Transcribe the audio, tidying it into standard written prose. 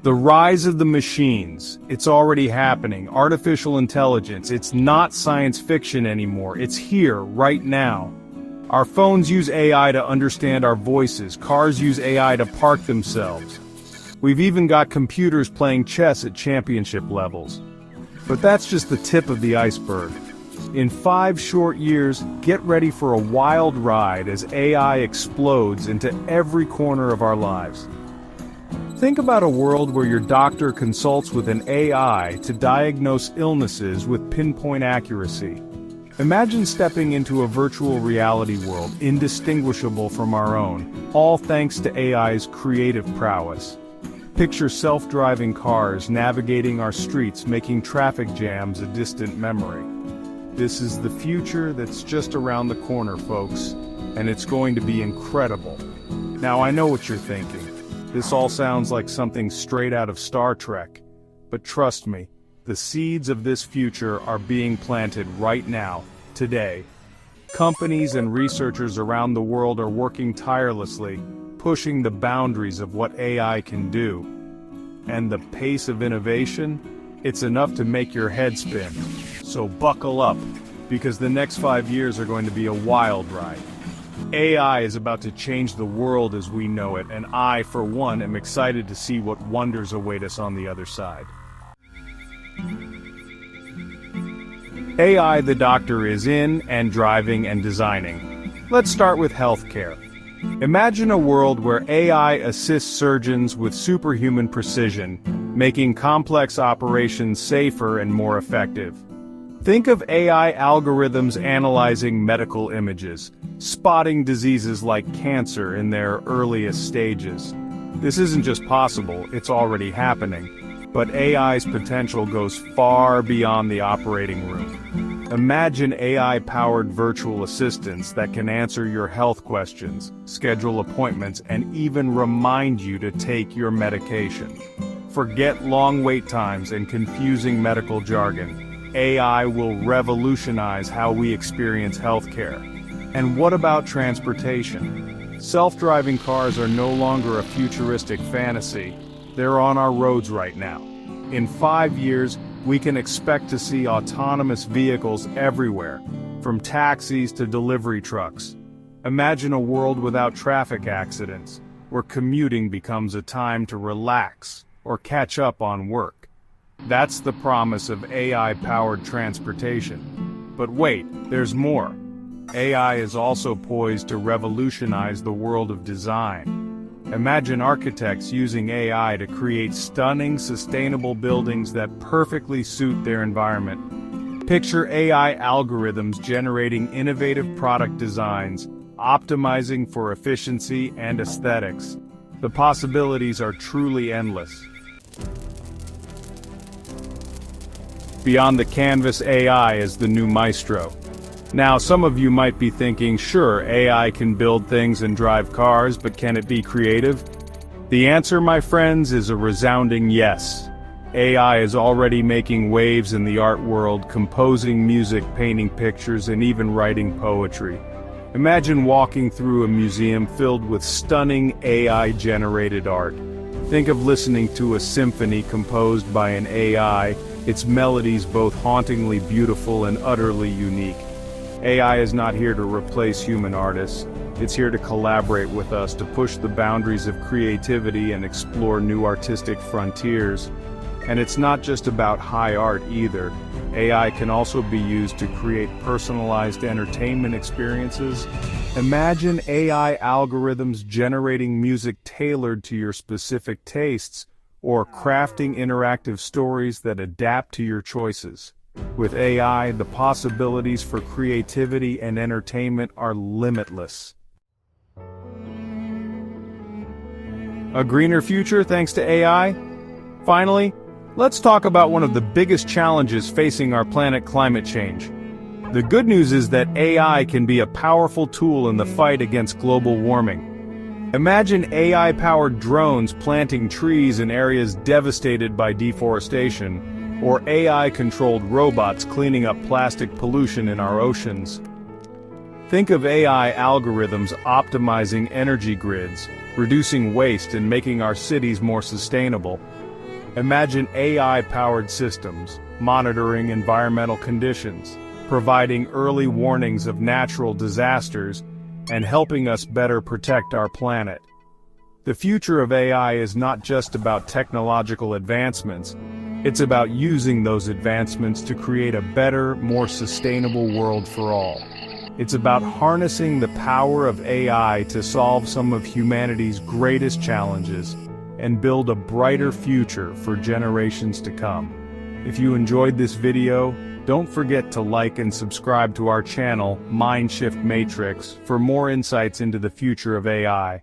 The rise of the machines. It's already happening. Artificial intelligence. It's not science fiction anymore. It's here, right now. Our phones use AI to understand our voices. Cars use AI to park themselves. We've even got computers playing chess at championship levels. But that's just the tip of the iceberg. In 5 short years, get ready for a wild ride as AI explodes into every corner of our lives. Think about a world where your doctor consults with an AI to diagnose illnesses with pinpoint accuracy. Imagine stepping into a virtual reality world indistinguishable from our own, all thanks to AI's creative prowess. Picture self-driving cars navigating our streets, making traffic jams a distant memory. This is the future that's just around the corner, folks, and it's going to be incredible. Now I know what you're thinking. This all sounds like something straight out of Star Trek. But trust me, the seeds of this future are being planted right now, today. Companies and researchers around the world are working tirelessly, pushing the boundaries of what AI can do. And the pace of innovation? It's enough to make your head spin. So buckle up, because the next 5 years are going to be a wild ride. AI is about to change the world as we know it, and I, for one, am excited to see what wonders await us on the other side. AI the doctor is in, and driving and designing. Let's start with healthcare. Imagine a world where AI assists surgeons with superhuman precision, making complex operations safer and more effective. Think of AI algorithms analyzing medical images, spotting diseases like cancer in their earliest stages. This isn't just possible, it's already happening. But AI's potential goes far beyond the operating room. Imagine AI-powered virtual assistants that can answer your health questions, schedule appointments, and even remind you to take your medication. Forget long wait times and confusing medical jargon. AI will revolutionize how we experience healthcare. And what about transportation? Self-driving cars are no longer a futuristic fantasy. They're on our roads right now. In 5 years, we can expect to see autonomous vehicles everywhere, from taxis to delivery trucks. Imagine a world without traffic accidents, where commuting becomes a time to relax or catch up on work. That's the promise of AI-powered transportation. But wait, there's more. AI is also poised to revolutionize the world of design. Imagine architects using AI to create stunning, sustainable buildings that perfectly suit their environment. Picture AI algorithms generating innovative product designs, optimizing for efficiency and aesthetics. The possibilities are truly endless. Beyond the canvas, AI is the new Maestro. Now, some of you might be thinking, sure, AI can build things and drive cars, but can it be creative? The answer, my friends, is a resounding yes. AI is already making waves in the art world, composing music, painting pictures, and even writing poetry. Imagine walking through a museum filled with stunning AI-generated art. Think of listening to a symphony composed by an AI, its melodies both hauntingly beautiful and utterly unique. AI is not here to replace human artists. It's here to collaborate with us, to push the boundaries of creativity and explore new artistic frontiers. And it's not just about high art either. AI can also be used to create personalized entertainment experiences. Imagine AI algorithms generating music tailored to your specific tastes, or crafting interactive stories that adapt to your choices. With AI, the possibilities for creativity and entertainment are limitless. A greener future thanks to AI? Finally, let's talk about one of the biggest challenges facing our planet: climate change. The good news is that AI can be a powerful tool in the fight against global warming. Imagine AI-powered drones planting trees in areas devastated by deforestation, or AI-controlled robots cleaning up plastic pollution in our oceans. Think of AI algorithms optimizing energy grids, reducing waste and making our cities more sustainable. Imagine AI-powered systems, monitoring environmental conditions, providing early warnings of natural disasters, and helping us better protect our planet. The future of AI is not just about technological advancements, it's about using those advancements to create a better, more sustainable world for all. It's about harnessing the power of AI to solve some of humanity's greatest challenges and build a brighter future for generations to come. If you enjoyed this video, don't forget to like and subscribe to our channel, Mindshift Matrix, for more insights into the future of AI.